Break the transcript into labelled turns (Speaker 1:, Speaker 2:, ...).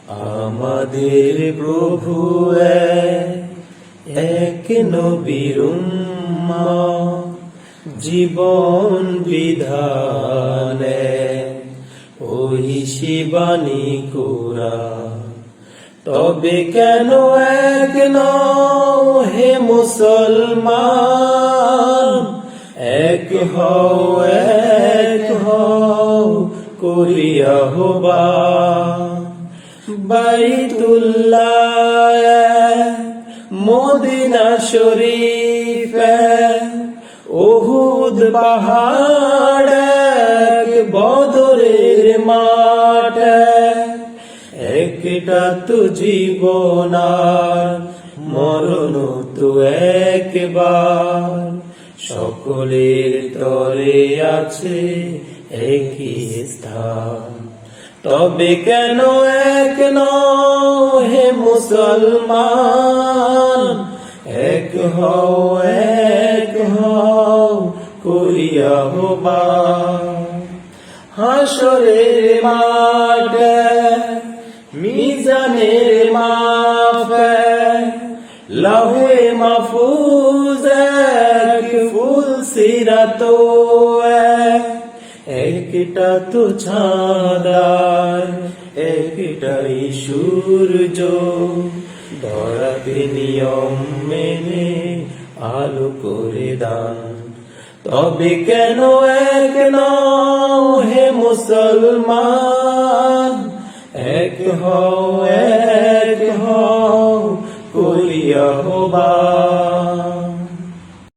Speaker 1: আমাদের প্রভু এক নবীর উম্মত, জীবন বিধানে ওহি বাণী কোরআন। তবে কেন এক নও হে মুসলমান, এক হও করিয়া আহ্বান। বাইতুল্লাহ মদিনা শরীফ উহুদ পাহাড় বদরের মাঠ, একটা তো জীবন আর মরণ তো একবার, সকলের তরে আছে একই স্থান। তবে কেন এক নও হে মুসলমান, এক হও করিয়া আহ্বান। হাসরের মাঠে মিজানের মাপে লাহে মাহফুজ এক ফুল সিরাত একটা তো ছাদার একটাই সূর্য, ধরাতে নিয়ম মেনে আলো করে দান। তবে কেন এক নও হে মুসলমান, এক হও করিয়া আহ্বান।